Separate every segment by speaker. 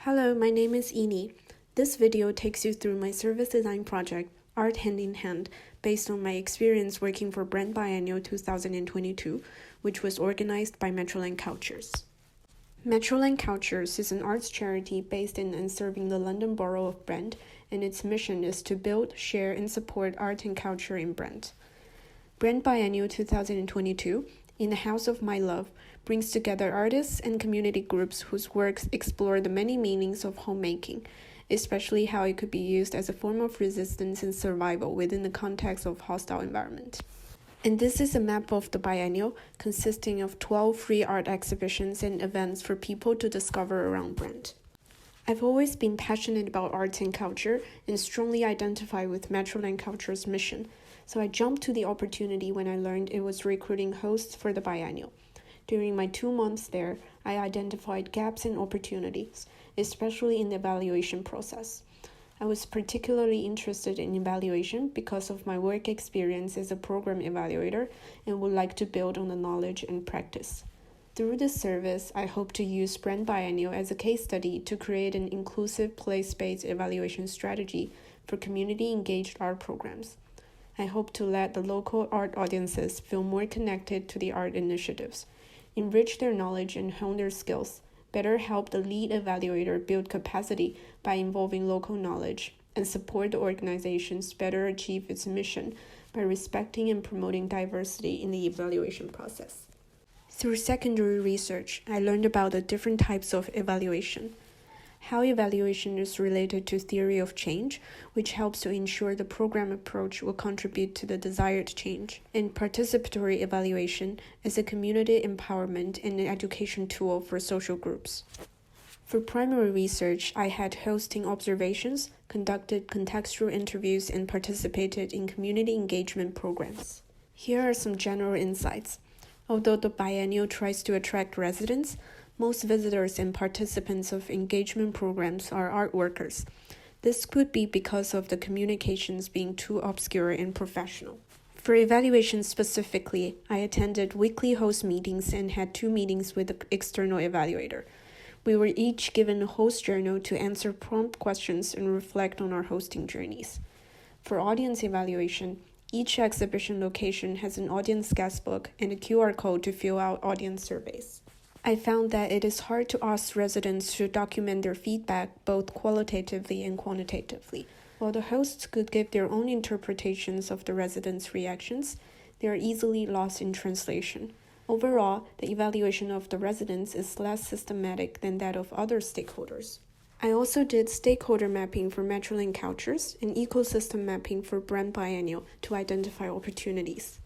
Speaker 1: Hello, my name is Ini. This video takes you through my service design project, Art Hand in Hand, based on my experience working for Brand Biennial 2022, which was organized by Metroland Cultures. Metroland Cultures is an arts charity based in and serving the London Borough of Brent, and its mission is to build, share, and support art and culture in Brent. Brand Biennial 2022, In the House of My Love, brings together artists and community groups whose works explore the many meanings of homemaking, especially how it could be used as a form of resistance and survival within the context of hostile environment. And this is a map of the biennial, consisting of 12 free art exhibitions and events for people to discover around Brent. I've always been passionate about arts and culture and strongly identify with Metroland Culture's mission, so I jumped to the opportunity when I learned it was recruiting hosts for the biennial. During my 2 months there, I identified gaps and opportunities, especially in the evaluation process. I was particularly interested in evaluation because of my work experience as a program evaluator and would like to build on the knowledge and practice. Through this service, I hope to use Brand Biennial as a case study to create an inclusive place-based evaluation strategy for community-engaged art programs. I hope to let the local art audiences feel more connected to the art initiatives, enrich their knowledge and hone their skills, better help the lead evaluator build capacity by involving local knowledge, and support the organizations better achieve its mission by respecting and promoting diversity in the evaluation process. Through secondary research, I learned about the different types of evaluation. How evaluation is related to theory of change, which helps to ensure the program approach will contribute to the desired change, and participatory evaluation as a community empowerment and an education tool for social groups. For primary research, I had hosting observations, conducted contextual interviews, and participated in community engagement programs. Here are some general insights. Although the biennial tries to attract residents, most visitors and participants of engagement programs are art workers. This could be because of the communications being too obscure and professional. For evaluation specifically, I attended weekly host meetings and had 2 meetings with the external evaluator. We were each given a host journal to answer prompt questions and reflect on our hosting journeys. For audience evaluation, each exhibition location has an audience guestbook and a QR code to fill out audience surveys. I found that it is hard to ask residents to document their feedback both qualitatively and quantitatively. While the hosts could give their own interpretations of the residents' reactions, they are easily lost in translation. Overall, the evaluation of the residents is less systematic than that of other stakeholders. I also did stakeholder mapping for Metroland Cultures and ecosystem mapping for Brand Biennial to identify opportunities.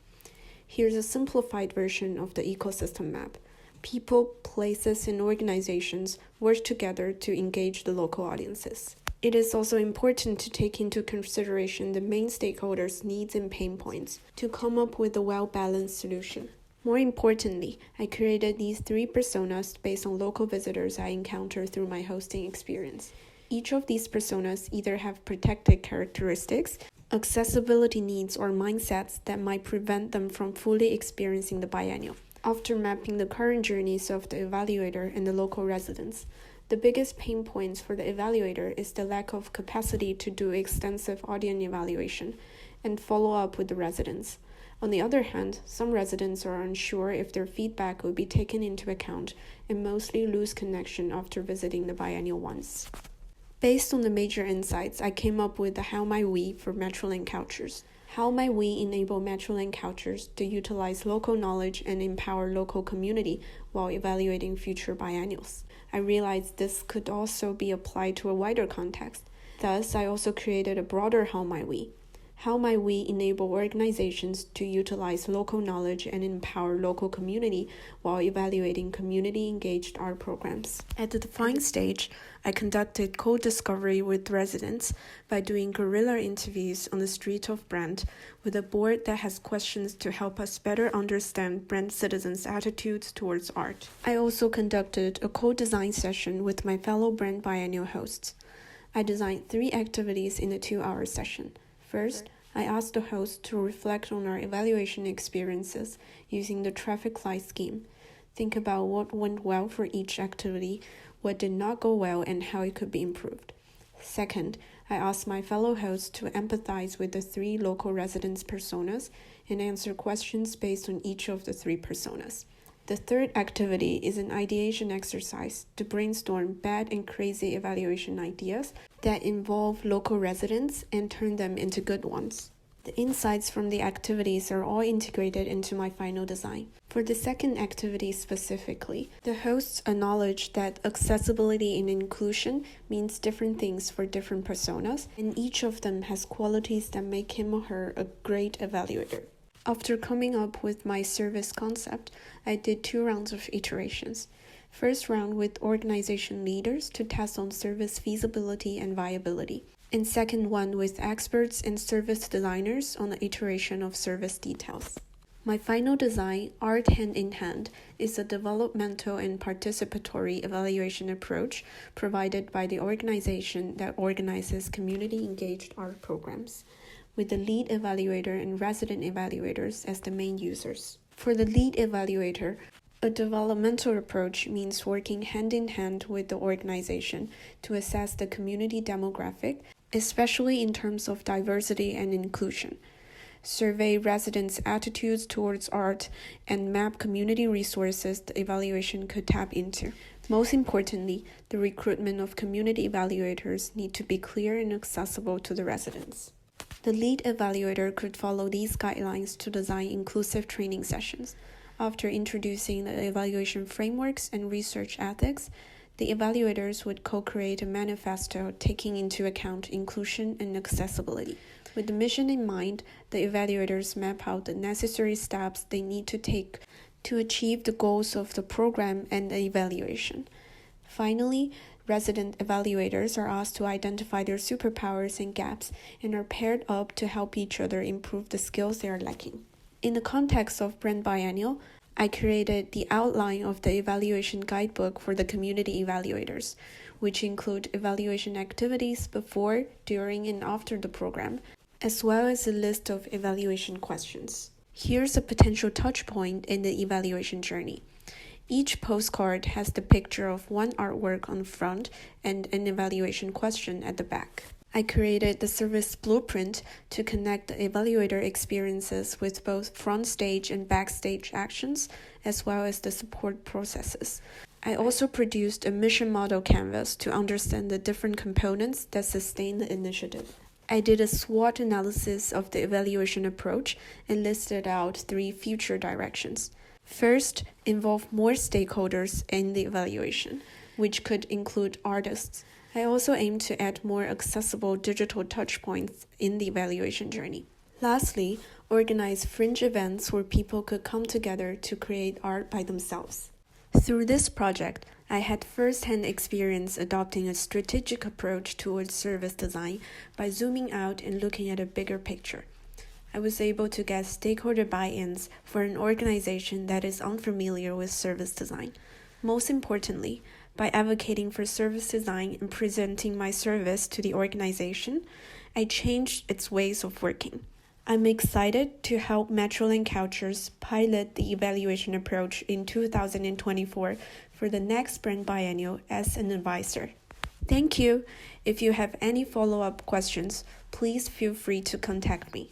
Speaker 1: Here's a simplified version of the ecosystem map. People, places, and organizations work together to engage the local audiences. It is also important to take into consideration the main stakeholders' needs and pain points to come up with a well-balanced solution. More importantly, I created these 3 personas based on local visitors I encountered through my hosting experience. Each of these personas either have protected characteristics, accessibility needs, or mindsets that might prevent them from fully experiencing the biennial. After mapping the current journeys of the evaluator and the local residents, the biggest pain points for the evaluator is the lack of capacity to do extensive audience evaluation and follow up with the residents. On the other hand, some residents are unsure if their feedback will be taken into account and mostly lose connection after visiting the biennial once. Based on the major insights, I came up with the How Might We for Metroland Cultures. How might we enable Metroland Cultures to utilize local knowledge and empower local community while evaluating future biennials? I realized this could also be applied to a wider context. Thus, I also created a broader How Might We. How might we enable organizations to utilize local knowledge and empower local community while evaluating community-engaged art programs? At the defined stage, I conducted co-discovery with residents by doing guerrilla interviews on the street of Brent with a board that has questions to help us better understand Brent citizens' attitudes towards art. I also conducted a co-design session with my fellow Brent Biennial hosts. I designed 3 activities in a 2-hour session. First, I asked the host to reflect on our evaluation experiences using the traffic light scheme. Think about what went well for each activity, what did not go well, and how it could be improved. Second, I asked my fellow hosts to empathize with the 3 local residents' personas and answer questions based on each of the 3 personas. The third activity is an ideation exercise to brainstorm bad and crazy evaluation ideas that involve local residents and turn them into good ones. The insights from the activities are all integrated into my final design. For the second activity specifically, the hosts acknowledge that accessibility and inclusion means different things for different personas, and each of them has qualities that make him or her a great evaluator. After coming up with my service concept, I did 2 rounds of iterations. First round with organization leaders to test on service feasibility and viability, and second one with experts and service designers on the iteration of service details. My final design, Art Hand in Hand, is a developmental and participatory evaluation approach provided by the organization that organizes community-engaged art programs, with the lead evaluator and resident evaluators as the main users. For the lead evaluator, a developmental approach means working hand in hand with the organization to assess the community demographic, especially in terms of diversity and inclusion, survey residents' attitudes towards art, and map community resources the evaluation could tap into. Most importantly, the recruitment of community evaluators need to be clear and accessible to the residents. The lead evaluator could follow these guidelines to design inclusive training sessions. After introducing the evaluation frameworks and research ethics, the evaluators would co-create a manifesto taking into account inclusion and accessibility. With the mission in mind, the evaluators map out the necessary steps they need to take to achieve the goals of the program and the evaluation. Finally, resident evaluators are asked to identify their superpowers and gaps and are paired up to help each other improve the skills they are lacking. In the context of Brand Biennial, I created the outline of the evaluation guidebook for the community evaluators, which include evaluation activities before, during, and after the program, as well as a list of evaluation questions. Here's a potential touch point in the evaluation journey. Each postcard has the picture of one artwork on the front and an evaluation question at the back. I created the service blueprint to connect the evaluator experiences with both front stage and backstage actions, as well as the support processes. I also produced a mission model canvas to understand the different components that sustain the initiative. I did a SWOT analysis of the evaluation approach and listed out 3 future directions. First, involve more stakeholders in the evaluation, which could include artists. I also aim to add more accessible digital touchpoints in the evaluation journey. Lastly, organize fringe events where people could come together to create art by themselves. Through this project, I had first-hand experience adopting a strategic approach towards service design by zooming out and looking at a bigger picture. I was able to get stakeholder buy-ins for an organization that is unfamiliar with service design. Most importantly, by advocating for service design and presenting my service to the organization, I changed its ways of working. I'm excited to help Metroland Cultures pilot the evaluation approach in 2024 for the next Brand Biennial as an advisor. Thank you. If you have any follow-up questions, please feel free to contact me.